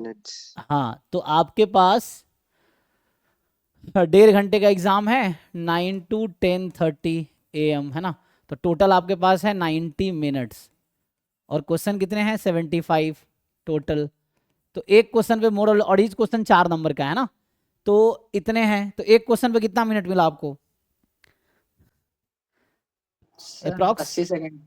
Minutes. हाँ, तो आपके पास 1.5 घंटे का एग्जाम है, 9 to 10:30 AM, है ना। तो टोटल आपके पास है 90 मिनट्स, और क्वेश्चन कितने हैं, 75 टोटल। तो एक क्वेश्चन पे मोरल, और ईच क्वेश्चन 4 नंबर का है ना, तो इतने हैं। तो एक क्वेश्चन पे कितना मिनट मिला आपको, सर अप्रॉक्स, 80 सेकंड।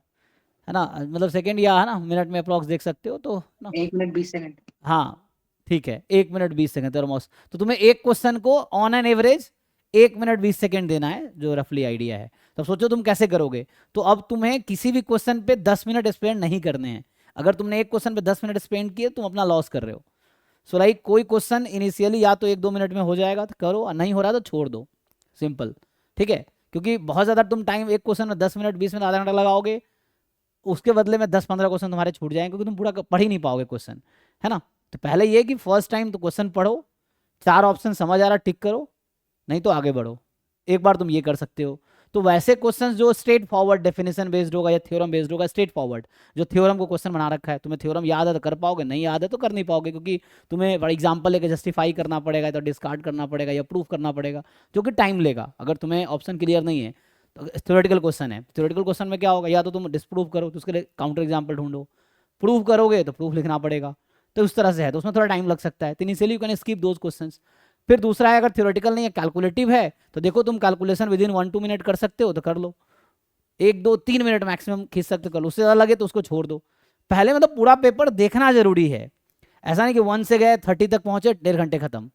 है ना, मतलब सेकंड या है ना मिनट में अप्रॉक्स देख सकते हो तो ना। 1 मिनट 20 सेकंड। हाँ ठीक है, 1 मिनट 20 सेकंड ऑलमोस्ट। तो तुम्हें एक क्वेश्चन को on an average 1 minute 20 second देना है, जो रफली आइडिया है। तब सोचो तुम कैसे करोगे। तो अब तुम्हें किसी भी क्वेश्चन पे 10 मिनट स्पेंड नहीं करने हैं। अगर तुमने एक क्वेश्चन पे 10 मिनट स्पेंड किए, तुम अपना लॉस कर रहे हो। सो लाइक कोई क्वेश्चन इनिशियली या तो 1-2 मिनट में हो जाएगा तो करो, और नहीं हो रहा तो छोड़ दो, सिंपल। ठीक है, क्योंकि बहुत ज़्यादा तुम टाइम एक क्वेश्चन में 10 मिनट 20 मिनट आधा घंटा लगाओगे, उसके बदले में 10-15 क्वेश्चन तुम्हारे छूट जाएंगे, क्योंकि तुम पूरा पढ़ ही नहीं पाओगे क्वेश्चन, है ना। तो पहले ये कि फर्स्ट टाइम तो क्वेश्चन पढ़ो, 4 ऑप्शन समझ आ रहा टिक करो, नहीं तो आगे बढ़ो। एक बार तुम ये कर सकते हो। तो वैसे क्वेश्चंस जो स्ट्रेट फॉरवर्ड डेफिनेशन बेस्ड होगा या थ्योरम बेस्ड होगा, स्ट्रेट फॉरवर्ड जो थ्योरम को क्वेश्चन बना रखा है, तुम्हें थ्योरम याद है तो कर पाओगे, नहीं याद है तो कर नहीं पाओगे, क्योंकि तुम्हें फॉर एग्जाम्पल लेकर जस्टिफाई करना पड़ेगा, तो डिस्कार्ड करना पड़ेगा या प्रूफ करना पड़ेगा, जो कि टाइम लेगा अगर तुम्हें ऑप्शन क्लियर नहीं है। तो थ्योरेटिकल क्वेश्चन है, थ्योरेटिकल क्वेश्चन में क्या होगा, या तो तुम डिस्प्रूव करो तो उसके लिए काउंटर एग्जाम्पल ढूंढो, प्रूव करोगे तो प्रूफ लिखना पड़ेगा। तो उस तरह से है, तो उसमें थोड़ा टाइम लग सकता है। तो initially you can skip those question. फिर दूसरा है, अगर थ्योरेटिकल नहीं है कैलकुलेटिव है, तो देखो तुम कैलकुलेशन विद इन 1-2 मिनट कर सकते हो तो कर लो, 1-2-3 मिनट मैक्सिमम खींच सकते हो कर लो, उससे ज़्यादा लगे तो उसको छोड़ दो। पहले मतलब पूरा पेपर देखना जरूरी है। ऐसा नहीं कि 1 से गए 30 तक पहुंचे 1.5 घंटे खत्म।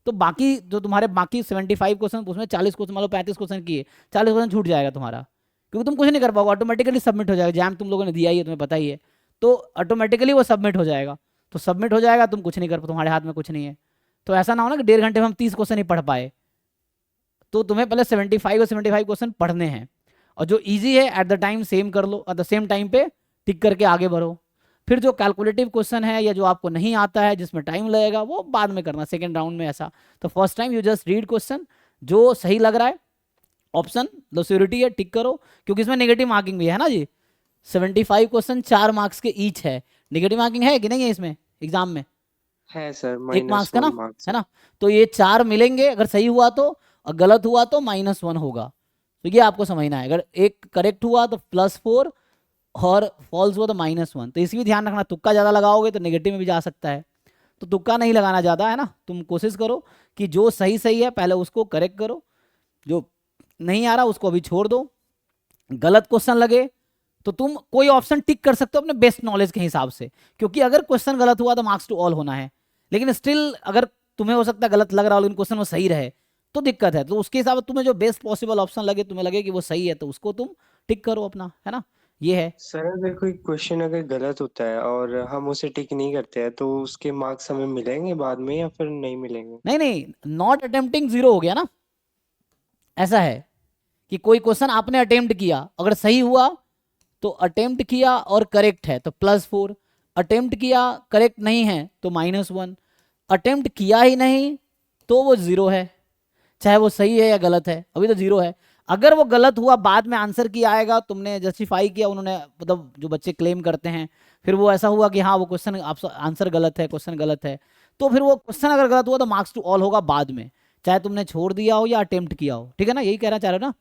तो बाकी जो तुम्हारे बाकी 75 क्वेश्चन, उसमें 40 क्वेश्चन, मान लो 35 क्वेश्चन किए, 40 क्वेश्चन छूट जाएगा तुम्हारा, क्योंकि तुम कुछ नहीं कर पाओगे, ऑटोमेटिकली सबमिट हो जाएगा। जैम तुम लोगों ने दिया ही है, तुम्हें पता ही है, तो ऑटोमेटिकली वो सबमिट हो जाएगा। तो सबमिट हो जाएगा, तुम कुछ नहीं कर, तुम्हारे हाथ में कुछ नहीं है। तो ऐसा ना हो ना कि 1.5 घंटे में हम 30 क्वेश्चन ही पढ़ पाए। तो तुम्हें पहले 75 क्वेश्चन पढ़ने हैं, और जो इजी है एट द टाइम सेम कर लो, एट द सेम टाइम पे टिक करके आगे बढ़ो। फिर जो कैलकुलेटिव क्वेश्चन है या जो आपको नहीं आता है, जिसमें टाइम लगेगा, वो बाद में करना सेकेंड राउंड में ऐसा। तो first time you just read question, जो सही लग रहा है ऑप्शन, लो सियोरिटी है टिक करो, क्योंकि इसमें नेगेटिव मार्किंग भी है ना जी। 75 क्वेश्चन 4 मार्क्स के ईच है, नेगेटिव मार्किंग है कि नहीं है इसमें एग्जाम में, है सर, 1 मार्क्स का ना, -1 मार्क्स है है। ना। तो ये 4 मिलेंगे अगर सही हुआ तो, और गलत हुआ तो -1 होगा। तो ये आपको समझना है, अगर एक करेक्ट हुआ तो +4, और फॉल्स हुआ तो -1। तो इसी भी ध्यान रखना, तुक्का ज़्यादा लगाओगे तो नेगेटिव में भी जा सकता है। तो तुक्का नहीं लगाना ज़्यादा, है ना। तुम कोशिश करो कि जो सही सही है पहले उसको करेक्ट करो, जो नहीं आ रहा उसको अभी छोड़ दो। गलत क्वेश्चन लगे तो तुम कोई ऑप्शन टिक कर सकते हो अपने बेस्ट नॉलेज के हिसाब से, क्योंकि अगर क्वेश्चन गलत हुआ तो मार्क्स टू ऑल होना है। लेकिन स्टिल अगर तुम्हें हो सकता है गलत लग रहा हो लेकिन क्वेश्चन वो सही रहे, तो दिक्कत है। तो उसके हिसाब से तुम्हें जो बेस्ट पॉसिबल ऑप्शन लगे, तुम्हें लगे कि वो सही है, तो उसको तुम टिक करो अपना, है ना। ये है। सर अगर कोई क्वेश्चन अगर गलत होता है और हम उसे टिक नहीं करते हैं तो उसके मार्क्स हमें मिलेंगे बाद में या फिर नहीं मिलेंगे? नहीं नहीं, नॉट अटेम्प्टिंग 0 हो गया ना। ऐसा है कि कोई क्वेश्चन आपने अटेम्प्ट किया, अगर सही हुआ तो अटेम्प्ट किया और करेक्ट है तो +4, अटेम्प्ट किया करेक्ट नहीं है तो -1, अटेम्प्ट किया ही नहीं तो वो 0 है, चाहे वो सही है या गलत है, अभी तो 0 है। अगर वो गलत हुआ, बाद में आंसर किया आएगा, तुमने जस्टिफाई किया, उन्होंने मतलब जो बच्चे क्लेम करते हैं, फिर वो ऐसा हुआ कि हाँ वो क्वेश्चन आंसर गलत है, क्वेश्चन गलत है, तो फिर वो क्वेश्चन अगर गलत हुआ तो मार्क्स टू ऑल होगा बाद में, चाहे तुमने छोड़ दिया हो या अटेम्प्ट किया हो। ठीक है ना, यही कहना चाह रहे हो ना।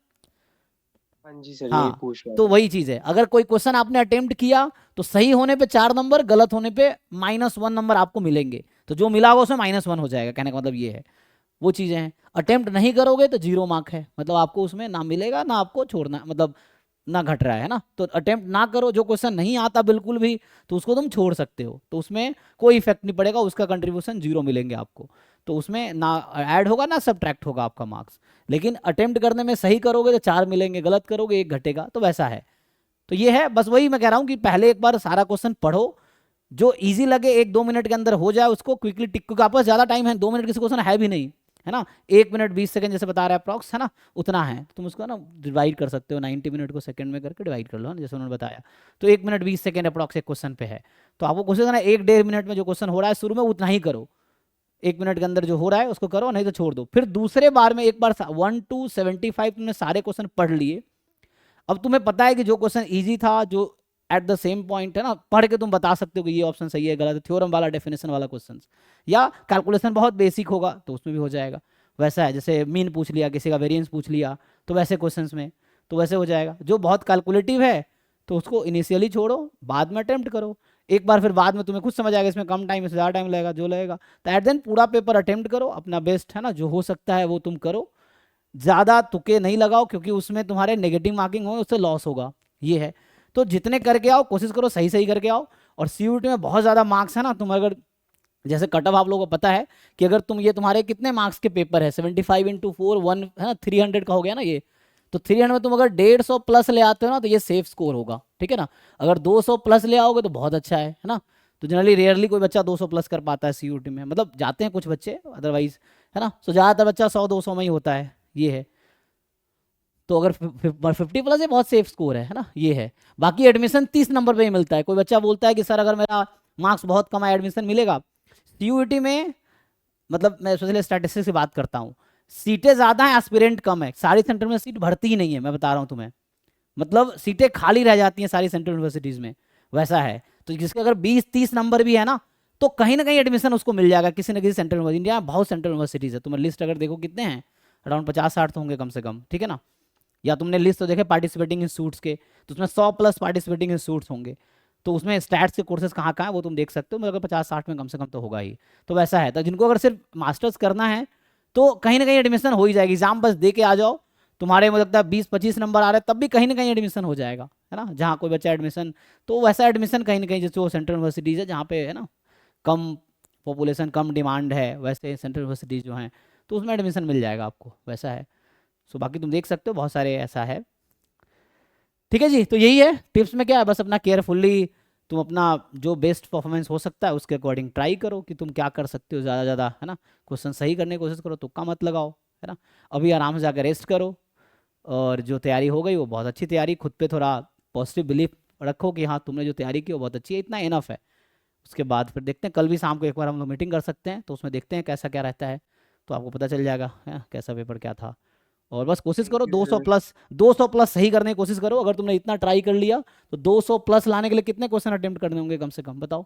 हाँ जी सर, यही हाँ, पूछ रहा तो था। वही चीज है, अगर कोई क्वेश्चन आपने अटेम्प्ट किया तो सही होने पे 4 नंबर, गलत होने पे -1 नंबर आपको मिलेंगे। तो जो मिला होगा उसमें -1 हो जाएगा, कहने का मतलब ये है। वो चीजें हैं। अटेम्प्ट नहीं करोगे तो 0 मार्क है, मतलब आपको उसमें ना मिलेगा ना आपको छोड़ना, मतलब ना घट रहा है ना। तो अटेम्प्ट ना करो, जो क्वेश्चन नहीं आता बिल्कुल भी तो उसको तुम छोड़ सकते हो, तो उसमें कोई इफेक्ट नहीं पड़ेगा, उसका कंट्रीब्यूशन 0 मिलेंगे आपको। तो उसमें ना ऐड होगा ना सब्ट्रैक्ट होगा आपका मार्क्स। लेकिन अटेम्प्ट करने में सही करोगे तो 4 मिलेंगे, गलत करोगे 1 घटेगा, तो वैसा है। तो ये है, बस वही मैं कह रहा हूँ कि पहले एक बार सारा क्वेश्चन पढ़ो, जो इजी लगे 1-2 मिनट के अंदर हो जाए उसको क्विकली टिक, क्योंकि आपके पास ज्यादा टाइम है, 2 मिनट किसी क्वेश्चन है भी नहीं, है ना। 1 मिनट 20 सेकंड जैसे बता रहा है अप्रॉक्स, है ना, उतना है। तुम उसको ना डिवाइड कर सकते हो, 90 मिनट को सेकंड में करके डिवाइड कर लो, है ना, जैसे उन्होंने बताया। तो 1 मिनट 20 सेकंड अप्रॉक्स एक क्वेश्चन पे है। तो आपको कोशिश करना 1-1.5 मिनट में जो क्वेश्चन हो रहा है शुरू में उतना ही करो, 1 मिनट के अंदर जो हो रहा है उसको करो, नहीं तो छोड़ दो। फिर दूसरे बार में एक बार 1 to 75 तुमने सारे क्वेश्चन पढ़ लिए, अब तुम्हें पता है कि जो क्वेश्चन इजी था, जो एट द सेम पॉइंट है ना, पढ़ के तुम बता सकते हो कि ये ऑप्शन सही है गलत है, थ्योरम वाला डेफिनेशन वाला क्वेश्चन, या कैलकुलेशन बहुत बेसिक होगा तो उसमें भी हो जाएगा। वैसा है जैसे मीन पूछ लिया, किसी का वेरिएंस पूछ लिया, तो वैसे क्वेश्चंस में तो वैसे हो जाएगा। जो बहुत कैलकुलेटिव है तो उसको इनिशियली छोड़ो, बाद में अटेम्प्ट करो, एक बार फिर बाद में तुम्हें खुद समझ आएगा इसमें कम टाइम इसमें ज़्यादा टाइम लगेगा, जो लगेगा। तो एट देन पूरा पेपर अटेम्प्ट करो, अपना बेस्ट है ना, जो हो सकता है वो तुम करो, ज़्यादा तुक्के नहीं लगाओ क्योंकि उसमें तुम्हारे नेगेटिव मार्किंग हो, उससे लॉस होगा, ये है। तो जितने करके आओ कोशिश करो सही सही करके आओ। और सीयूटी में बहुत ज़्यादा मार्क्स है ना, तुम अगर जैसे कट ऑफ आप लोगों को पता है कि अगर तुम ये तुम्हारे कितने मार्क्स के पेपर है, 75 × 4 1 है ना, 300 का हो गया ना ये, तो 300 में तुम अगर 150 प्लस ले आते हो ना तो ये सेफ स्कोर होगा, ठीक है ना। अगर 200 प्लस ले आओगे तो बहुत अच्छा है ना। तो जनरली रेयरली कोई बच्चा 200 प्लस कर पाता है सीयूटी में, मतलब जाते हैं कुछ बच्चे अदरवाइज, है ना। तो ज़्यादातर बच्चा 100 200 में ही होता है, ये है। तो अगर 50 प्लस है बहुत सेफ स्कोर है ना, ये है। बाकी एडमिशन 30 नंबर पे ही मिलता है। कोई बच्चा बोलता है कि सर अगर मेरा मार्क्स बहुत कम है एडमिशन मिलेगा, सीयूईटी में, मतलब मैं स्पेशली स्टैटिस्टिक्स की बात करता हूँ, सीटें ज़्यादा हैं एस्पिरेंट कम है, सारी सेंटर में सीट भरती ही नहीं है, मैं बता रहा हूँ तुम्हें, मतलब सीटें खाली रह जाती हैं सारी सेंट्रल यूनिवर्सिटीज़ में, वैसा है। तो जिसके अगर 20 30 नंबर भी है ना तो कहीं ना कहीं एडमिशन उसको मिल जाएगा किसी न किसी सेंट्रल यूनिवर्सिटी। इंडिया में बहुत सेंट्रल यूनिवर्सिटीज़ है, तुम्हें लिस्ट अगर देखो कितने हैं, अराउंड 50 60 तो होंगे कम से कम, ठीक है ना। या तुमने लिस्ट तो देखे पार्टिसिपेटिंग इंस्टीट्यूट्स के, तो उसमें 100 प्लस पार्टिसिपेटिंग इंस्टीट्यूट्स होंगे। तो उसमें स्टैट्स के कोर्सेज कहाँ कहाँ है वो तुम देख सकते हो, मगर 50 60 में कम से कम तो होगा ही। तो वैसा है, तो जिनको अगर सिर्फ मास्टर्स करना है तो कहीं ना कहीं एडमिशन हो ही जाएगी, एग्जाम बस दे के आ जाओ, तुम्हारे मुझे लगता है 20 25 नंबर आ रहे हैं तब भी कहीं ना कहीं एडमिशन हो जाएगा, है ना, जहाँ कोई बच्चा एडमिशन। तो वैसा एडमिशन कहीं ना कहीं जैसे वो सेंट्रल यूनिवर्सिटीज़ है जहाँ पे है ना कम पॉपुलेशन कम डिमांड है, वैसे सेंट्रल यूनिवर्सिटीज़ जो हैं तो उसमें एडमिशन मिल जाएगा आपको, वैसा है। सो बाकी तुम देख सकते हो बहुत सारे ऐसा है, ठीक है जी। तो यही है टिप्स में, क्या है बस अपना केयरफुल्ली तुम अपना जो बेस्ट परफॉर्मेंस हो सकता है उसके अकॉर्डिंग ट्राई करो कि तुम क्या कर सकते हो ज़्यादा ज़्यादा, है ना। क्वेश्चन सही करने की कोशिश करो, तुक्का मत लगाओ, है ना। अभी आराम से जाकर रेस्ट करो, और जो तैयारी हो गई वो बहुत अच्छी तैयारी, खुद पे थोड़ा पॉजिटिव बिलीफ रखो कि हाँ तुमने जो तैयारी की वो बहुत अच्छी है, इतना इनफ है। उसके बाद फिर देखते हैं, कल भी शाम को एक बार हम लोग मीटिंग कर सकते हैं, तो उसमें देखते हैं कैसा क्या रहता है, तो आपको पता चल जाएगा है कैसा पेपर क्या था। और बस कोशिश करो thank you 200 sir. Plus, 200 plus सही करने की कोशिश करो। अगर तुमने इतना ट्राई कर लिया तो 200 प्लस लाने के लिए कितने क्वेश्चन अटेम्प्ट करने होंगे कम से कम, बताओ।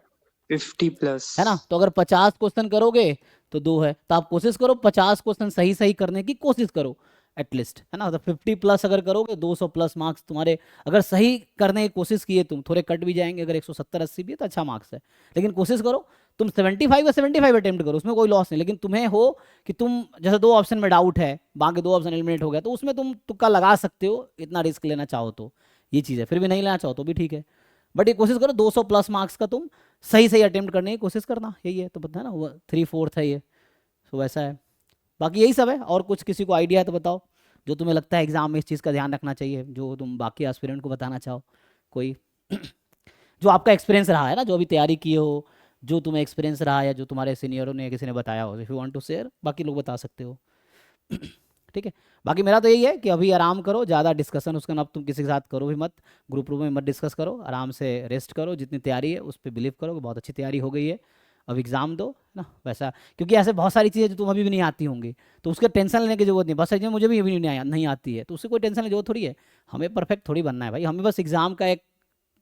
50 प्लस। है ना, तो अगर 50 क्वेश्चन करोगे तो दो है, तो आप कोशिश करो 50 क्वेश्चन सही सही करने की कोशिश करो एटलीस्ट, है ना। तो 50 प्लस अगर करोगे 200 प्लस मार्क्स तुम्हारे, अगर सही करने की कोशिश किए तुम, थोड़े कट भी जाएंगे, अगर 170 80 भी है तो अच्छा मार्क्स है, लेकिन कोशिश करो तुम 75 का 75 अटेम्प्ट करो, उसमें कोई लॉस नहीं। लेकिन तुम्हें हो कि तुम जैसे 2 ऑप्शन में डाउट है, बाकी 2 ऑप्शन एलिमिनेट हो गया, तो उसमें तुम तुक्का लगा सकते हो, इतना रिस्क लेना चाहो तो, ये चीज़ है। फिर भी नहीं लेना चाहो तो भी ठीक है, बट ये कोशिश करो 200 प्लस मार्क्स का तुम सही सही अटेम्प्ट करने की कोशिश करना, यही है। तो पता है ना वो 3/4 है ये, तो वैसा है। बाकी यही सब है, और कुछ किसी को आइडिया है तो बताओ, जो तुम्हें लगता है एग्जाम में इस चीज़ का ध्यान रखना चाहिए, जो तुम बाकी एस्पिरेंट को बताना चाहो, कोई जो आपका एक्सपीरियंस रहा है ना, जो अभी तैयारी की हो, जो तुम्हें एक्सपीरियंस रहा है, या जो तुम्हारे सीनियरों ने किसी ने बताया हो, if you want to share, बाकी लोग बता सकते हो। ठीक है। बाकी मेरा तो यही है कि अभी आराम करो, ज़्यादा डिस्कशन उसका अब तुम किसी के साथ करो भी मत, ग्रुप रूप में मत डिस्कस करो, आराम से रेस्ट करो, जितनी तैयारी है उस पर बिलीव करो कि बहुत अच्छी तैयारी हो गई है, अब एग्ज़ाम दो, है ना, वैसा। क्योंकि ऐसे बहुत सारी चीज़ें जो तुम अभी भी नहीं आती होंगी, तो उसके टेंशन लेने की जरूरत नहीं, बहुत सारी चीज़ें मुझे भी अभी नहीं आती है, तो उससे कोई टेंशन लेने की जरूरत थोड़ी है। हमें परफेक्ट थोड़ी बनना है भाई, हमें बस एग्ज़ाम का एक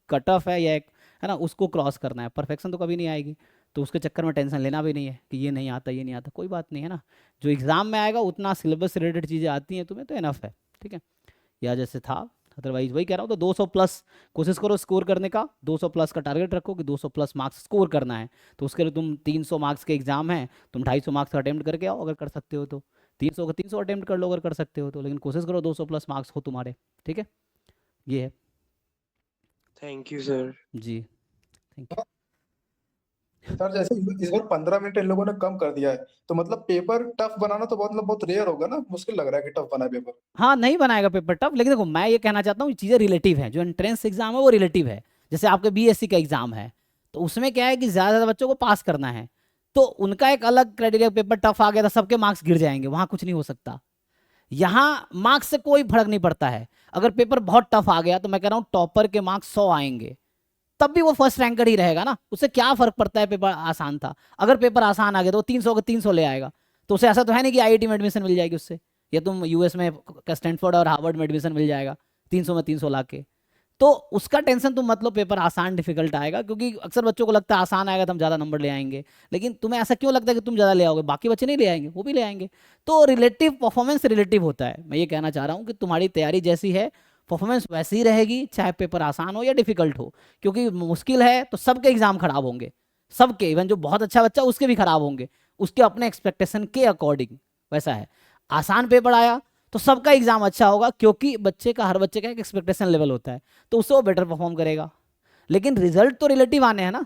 कट ऑफ है या एक, है ना, उसको क्रॉस करना है, परफेक्शन तो कभी नहीं आएगी। तो उसके चक्कर में टेंशन लेना भी नहीं है कि ये नहीं आता ये नहीं आता, कोई बात नहीं है ना। जो एग्ज़ाम में आएगा उतना सिलेबस से रिलेटेड चीज़ें आती हैं तुम्हें तो इनफ है, ठीक है, या जैसे था। अदरवाइज वही कह रहा हूँ, तो 200 प्लस कोशिश करो स्कोर करने का, 200 प्लस का टारगेट रखो कि 200 प्लस मार्क्स स्कोर करना है। तो उसके लिए तुम 300 मार्क्स के एग्जाम है, तुम 250 मार्क्स का अटेम्प्ट करके आओ अगर कर सकते हो तो, 300 का 300 अटेम्प्ट कर लो अगर कर सकते हो तो, लेकिन कोशिश करो 200 प्लस मार्क्स हो तुम्हारे, ठीक है, ये है। Thank you sir. जी, थैंक यू। सर जैसे इस बार 15 मिनट इन लोगों ने कम कर दिया है, तो मतलब पेपर टफ बनाना तो बहुत मतलब बहुत रेयर होगा ना, मुश्किल लग रहा है कि टफ बना पेपर। हाँ नहीं बनाएगा पेपर टफ, लेकिन देखो मैं ये कहना चाहता हूँ चीज़ें रिलेटिव हैं, जो एंट्रेंस एग्जाम है वो रिलेटिव है। जैसे आपके बीएससी का एग्जाम है, तो उसमें क्या है कि ज़्यादा ज़्यादा बच्चों को पास करना है, तो उनका एक अलग क्राइटेरिया, पेपर टफ आ गया था सबके मार्क्स गिर जाएंगे, वहाँ कुछ नहीं हो सकता। यहाँ मार्क्स से कोई फर्क नहीं पड़ता है, अगर पेपर बहुत टफ आ गया तो मैं कह रहा हूँ टॉपर के मार्क्स 100 आएंगे, तब भी वो फर्स्ट रैंकर ही रहेगा ना, उससे क्या फर्क पड़ता है पेपर आसान था। अगर पेपर आसान आ गया तो 300 का 300 ले आएगा, तो उसे ऐसा तो है नहीं कि आईआईटी में एडमिशन मिल जाएगी उससे, या तुम यूएस में स्टैनफोर्ड और हार्वर्ड में एडमिशन मिल जाएगा 300 में 300 ला के। तो उसका टेंशन तुम मत लो, पेपर आसान डिफिकल्ट आएगा, क्योंकि अक्सर बच्चों को लगता है आसान आएगा तो हम ज़्यादा नंबर ले आएंगे, लेकिन तुम्हें ऐसा क्यों लगता है कि तुम ज़्यादा ले आओगे, बाकी बच्चे नहीं ले आएंगे, वो भी ले आएंगे। तो रिलेटिव परफॉर्मेंस रिलेटिव होता है। मैं ये कहना चाह रहा हूँ कि तुम्हारी तैयारी जैसी है परफॉर्मेंस वैसी ही रहेगी, चाहे पेपर आसान हो या डिफिकल्ट हो, क्योंकि मुश्किल है तो सबके एग्जाम खराब होंगे, सबके, इवन जो बहुत अच्छा बच्चा उसके भी खराब होंगे, उसके अपने एक्सपेक्टेशन के अकॉर्डिंग। वैसा है, आसान पेपर आया तो सबका एग्जाम अच्छा होगा, क्योंकि बच्चे का, हर बच्चे का एक एक्सपेक्टेशन लेवल होता है, तो उससे वो बेटर परफॉर्म करेगा। लेकिन रिजल्ट तो रिलेटिव आने हैं ना,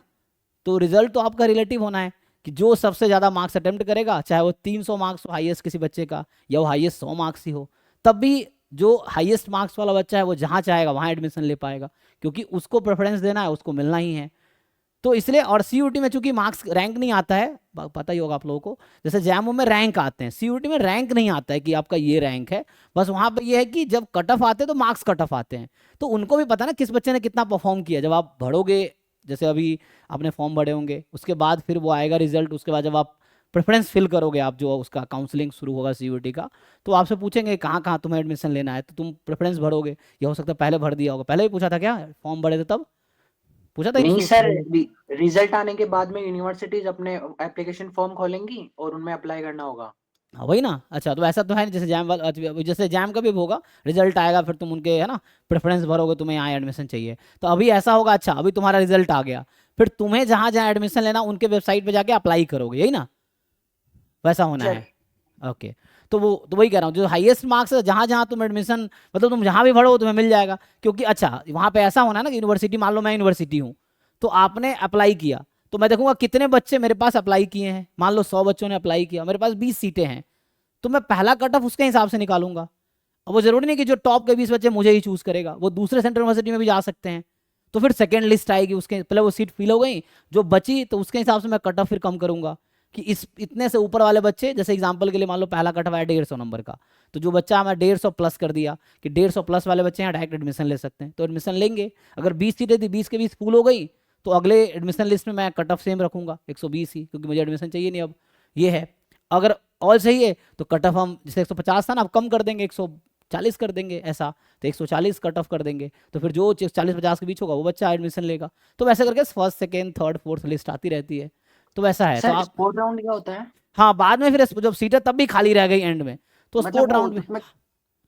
तो रिजल्ट तो आपका रिलेटिव होना है कि जो सबसे ज़्यादा मार्क्स अटेम्प्ट करेगा, चाहे वो 300 मार्क्स हो हाईएस्ट किसी बच्चे का, या वो हाईएस्ट 100 मार्क्स ही हो, तब भी जो हाईएस्ट मार्क्स वाला बच्चा है वो जहाँ चाहेगा वहाँ एडमिशन ले पाएगा, क्योंकि उसको प्रेफरेंस देना है, उसको मिलना ही है। तो इसलिए, और सीयूटी में चूंकि मार्क्स रैंक नहीं आता है, पता ही होगा आप लोगों को, जैसे जैमो में रैंक आते हैं, सीयूटी में रैंक नहीं आता है कि आपका ये रैंक है, बस वहां पे ये है कि जब कट ऑफ आते हैं तो मार्क्स कट ऑफ आते हैं, तो उनको भी पता ना किस बच्चे ने कितना परफॉर्म किया। जब आप भरोगे, जैसे अभी आपने फॉर्म भरे होंगे, उसके बाद फिर वो आएगा रिजल्ट, उसके बाद जब आप प्रेफरेंस फिल करोगे, आप जो उसका काउंसलिंग शुरू होगा सीयूटी का, तो आपसे पूछेंगे कहाँ कहाँ तुम्हें एडमिशन लेना है, तो तुम प्रेफरेंस भरोगे, या हो सकता है पहले भर दिया होगा, पहले भी पूछा था क्या, फॉर्म भरे थे तब पूछा था नहीं सर, रिजल्ट आने के बाद में यूनिवर्सिटीज अपने एप्लीकेशन फॉर्म खोलेंगी और उनमें अप्लाई करना होगा। हाँ वही ना। अच्छा, तो ऐसा तो है नहीं, जैसे जैम वाला, जैसे जैम का भी होगा, रिजल्ट आएगा फिर तुम उनके, है ना, प्रेफरेंस भरोगे, तुम्हें यहाँ एडमिशन चाहिए, तो अभी ऐसा होगा, अच्छा अभी तुम्हारा रिजल्ट आ गया, फिर तुम्हें जहाँ जहाँ एडमिशन लेना उनके वेबसाइट पे जाके अप्लाई करोगे, यही ना, वैसा होना सर है। ओके, तो वही कह रहा हूँ, जो हाईएस्ट मार्क्स है जहाँ जहाँ तुम एडमिशन, मतलब तुम जहाँ भी भरो तुम्हें मिल जाएगा, क्योंकि अच्छा वहाँ पे ऐसा होना है ना कि यूनिवर्सिटी, मान लो मैं यूनिवर्सिटी हूँ, तो आपने अप्लाई किया, तो मैं देखूंगा कितने बच्चे मेरे पास अप्लाई किए हैं, मान लो 100 बच्चों ने अप्लाई किया, मेरे पास 20 सीटें हैं, तो मैं पहला कट ऑफ उसके हिसाब से निकालूंगा। अब वो जरूरी नहीं कि जो टॉप के 20 बच्चे मुझे ही चूज करेगा, वो दूसरे सेंट्रल यूनिवर्सिटी में भी जा सकते हैं, तो फिर सेकेंड लिस्ट आएगी, उसके पहले वो सीट फिल हो गई, जो बची तो उसके हिसाब से मैं कट ऑफ फिर कम करूंगा, कि इस इतने से ऊपर वाले बच्चे, जैसे एग्जांपल के लिए मान लो पहला कट ऑफ आया 150 नंबर का, तो जो बच्चा मैं 150 प्लस कर दिया कि 150 प्लस वाले बच्चे यहाँ डायरेक्ट एडमिशन ले सकते हैं, तो एडमिशन लेंगे। अगर 20 सीटें थी, 20 के 20 फुल हो गई, तो अगले एडमिशन लिस्ट में मैं कट ऑफ सेम रखूंगा 120 ही, क्योंकि मुझे एडमिशन चाहिए नहीं अब, ये है। अगर ऑल सही है तो कट ऑफ हम जैसे 150 था ना, अब कम कर देंगे, 140 कर देंगे, ऐसा तो 140 कट ऑफ कर देंगे, तो फिर जो 40-50 के बीच होगा वो बच्चा एडमिशन लेगा। तो वैसे करके first second third fourth list आती रहती है, तो वैसा है। तो सर आप, स्पोर्ट राउंड क्या होता है? हाँ बाद में फिर जब सीटें तब भी खाली रह गई एंड में, तो मतलब स्पोर्ट वो राउंड में उसमें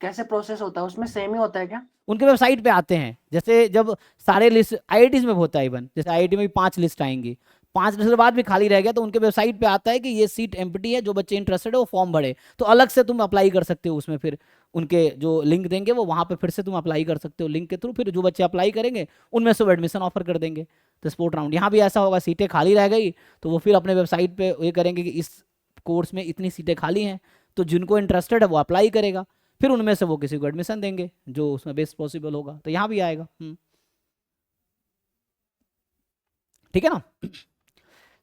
कैसे प्रोसेस होता है, उसमें सेम ही होता है क्या? उनके वेबसाइट पे आते हैं, जैसे जब सारे लिस्ट आईआईटीज में होता है, इवन जैसे आईआईटी में भी 5 लिस्ट आएंगी, 5 लिस्ट के बाद भी खाली रह गया, तो उनके वेबसाइट पे आता है कि ये सीट एम्प्टी है, जो बच्चे इंटरेस्टेड है वो फॉर्म भरे, तो अलग से तुम अप्लाई कर सकते हो उसमें, फिर उनके जो लिंक देंगे वो वहाँ पे फिर से तुम अप्लाई कर सकते हो लिंक के थ्रू, फिर जो बच्चे अप्लाई करेंगे उनमें से वो एडमिशन ऑफर कर देंगे। तो स्पोर्ट राउंड यहाँ भी ऐसा होगा, सीटें खाली रह गई तो वो फिर अपने वेबसाइट पे ये करेंगे कि इस कोर्स में इतनी सीटें खाली हैं, तो जिनको इंटरेस्टेड है वो अप्लाई करेगा, फिर उनमें से वो किसी को एडमिशन देंगे जो उसमें बेस्ट पॉसिबल होगा, तो यहाँ भी आएगा। ठीक है ना।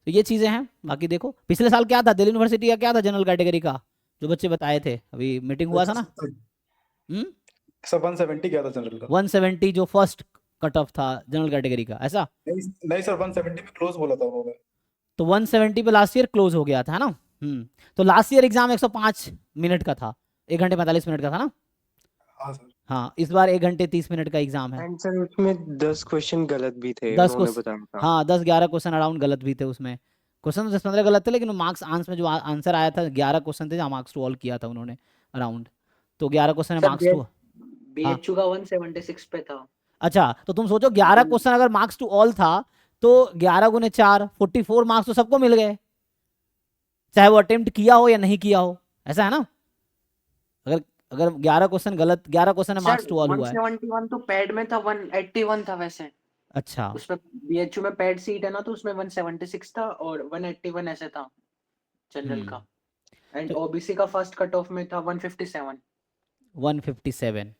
तो ये चीज़ें हैं। बाकी देखो पिछले साल क्या था, दिल्ली यूनिवर्सिटी का क्या था जनरल कैटेगरी का, जो बच्चे बताए थे, अभी मीटिंग हुआ था ना। सर 170 क्या था जनरल का? 170 जो फर्स्ट कट ऑफ था जनरल कैटेगरी का, ऐसा नहीं नहीं सर, 170 पे क्लोज बोला था उन्होंने। तो 170 पे लास्ट ईयर क्लोज हो गया था, है ना। तो लास्ट ईयर एग्जाम 105 मिनट का था, 1 घंटे 45 मिनट का था ना। हाँ सर। हाँ, इस बार 1 घंटे 30 मिनट का एग्जाम है। एंड सर उसमें 10 क्वेश्चन गलत भी थे, 10 उन्होंने क्वेश्चन, बताया था। हाँ 10-11 क्वेश्चन अराउंड गलत भी थे उसमें, क्वेश्चन तो 10-15 गलत थे, लेकिन मार्क्स आंसर में जो आंसर आया था 11 क्वेश्चन थे जहाँ मार्क्स टू ऑल किया था उन्होंने अराउंड, तो 11 क्वेश्चन है सर मार्क्स टू। हाँ बीएचयू का 176 पे था। अच्छा, तो तुम सोचो 11 क्वेश्चन अगर मार्क्स टू ऑल था, तो 11 गुने 4 44 मार्क्स तो सबको मिल गए, चाहे वो अटेम्प्ट किया हो या नहीं किया हो, ऐसा है ना। अगर अगर 11 क्वेश्चन गलत, 11 क्वेश्चन है मार्क्स टू ऑल हुआ है। 171 तो पैड में था, 181 था वैसे। अच्छा उसमें बीएचयू में पैड सीट है ना, तो उसमें 176 था और 181 ऐसे था जनरल का। एंड तो ओबीसी का फर्स्ट कट ऑफ में था 157। 157,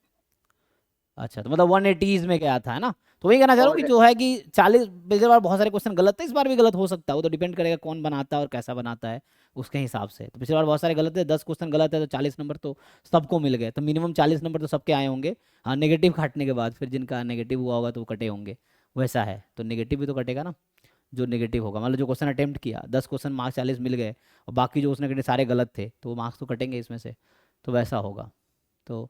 अच्छा तो मतलब 180s में गया था, है ना। तो वही कहना चाह रहा हूँ कि और जो है कि 40 पिछले बार बहुत सारे क्वेश्चन गलत थे, इस बार भी गलत हो सकता है, वो तो डिपेंड करेगा कौन बनाता है और कैसा बनाता है उसके हिसाब से। तो पिछले बार बहुत सारे गलत थे, 10 क्वेश्चन गलत है तो 40 नंबर तो सबको मिल गए, तो मिनिमम 40 नंबर तो सबके आए होंगे। हाँ नेगेटिव काटने के बाद फिर जिनका नेगेटिव हुआ होगा तो वो कटे होंगे, वैसा है। तो नेगेटिव भी तो कटेगा ना, जो नेगेटिव होगा, मतलब जो क्वेश्चन अटेम्प्ट किया 10 क्वेश्चन मार्क्स 40 मिल गए, और बाकी जो उसने सारे गलत थे तो वो मार्क्स तो कटेंगे इसमें से, तो वैसा होगा। तो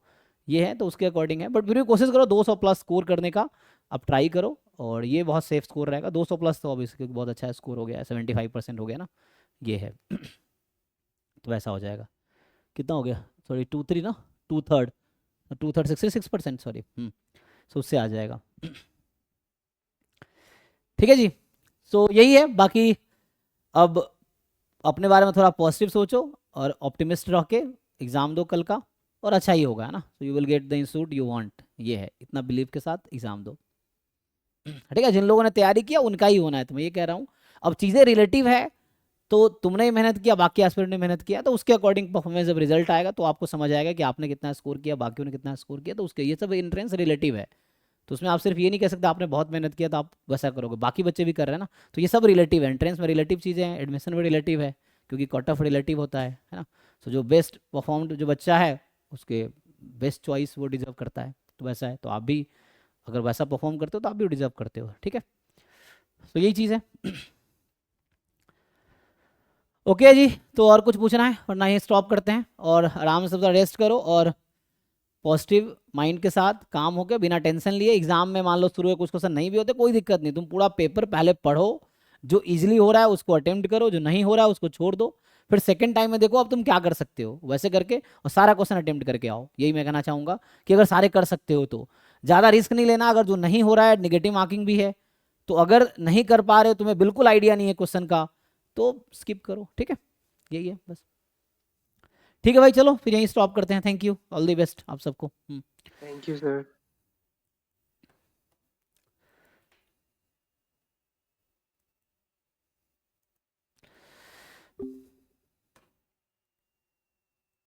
ये है, तो उसके अकॉर्डिंग है, बट फिर भी कोशिश करो 200 प्लस स्कोर करने का, आप ट्राई करो, और ये बहुत सेफ स्कोर रहेगा 200 प्लस, तो ऑब्वियसली क्योंकि बहुत अच्छा स्कोर हो गया है, 75% हो गया ना, ये है। तो वैसा हो जाएगा, कितना हो गया, सॉरी 2-3 ना, 2/3, 2/3 66%, सॉरी, सो उससे आ जाएगा। ठीक है जी, सो यही है, बाकी अब अपने बारे में थोड़ा पॉजिटिव सोचो और ऑप्टिमिस्ट रह के एग्ज़ाम दो कल का, और अच्छा ही होगा, है ना, so you will get the institute you want, ये है, इतना बिलीव के साथ एग्ज़ाम दो। ठीक है, जिन लोगों ने तैयारी किया उनका ही होना है, तो मैं ये कह रहा हूँ, अब चीज़ें रिलेटिव है, तो तुमने मेहनत किया, बाकी एस्पिरेंट ने मेहनत किया, तो उसके अकॉर्डिंग परफॉर्मेंस जब रिजल्ट आएगा तो आपको समझ आएगा कि आपने कितना स्कोर किया, बाकियों ने कितना स्कोर किया, तो उसके ये सब एंट्रेंस रिलेटिव है, तो उसमें आप सिर्फ ये नहीं कह सकते आपने बहुत मेहनत किया तो आप वैसा करोगे, बाकी बच्चे भी कर रहे हैं ना, तो ये सब रिलेटिव है, एंट्रेंस में रिलेटिव चीज़ें हैं, एडमिशन में रिलेटिव है, क्योंकि कट ऑफ रिलेटिव होता है ना, तो जो बेस्ट परफॉर्म जो बच्चा है उसके बेस्ट चॉइस वो डिजर्व करता है, तो वैसा है, तो आप भी अगर वैसा परफॉर्म करते हो तो आप भी डिजर्व करते हो, ठीक है, तो यही चीज़ है। ओके जी, तो और कुछ पूछना है, वरना ये स्टॉप करते हैं, और आराम से रेस्ट करो, और पॉजिटिव माइंड के साथ काम होकर बिना टेंशन लिए एग्जाम में मान लो शुरू में कुछ क्वेश्चन नहीं भी होते, कोई दिक्कत नहीं, तुम पूरा पेपर पहले पढ़ो, जो इजीली हो रहा है उसको अटेम्प्ट करो, जो नहीं हो रहा है उसको छोड़ दो, फिर सेकंड टाइम में देखो अब तुम क्या कर सकते हो, वैसे करके और सारा क्वेश्चन अटेम्प्ट करके आओ, यही मैं कहना चाहूँगा, कि अगर सारे कर सकते हो तो ज़्यादा रिस्क नहीं लेना, अगर जो नहीं हो रहा है निगेटिव मार्किंग भी है, तो अगर नहीं कर पा रहे हो, तुम्हें बिल्कुल आइडिया नहीं है क्वेश्चन का, तो स्किप करो, ठीक है, यही है बस। ठीक है भाई, चलो फिर यहीं स्टॉप करते हैं, thank you, all the best आप सबको। Thank you sir.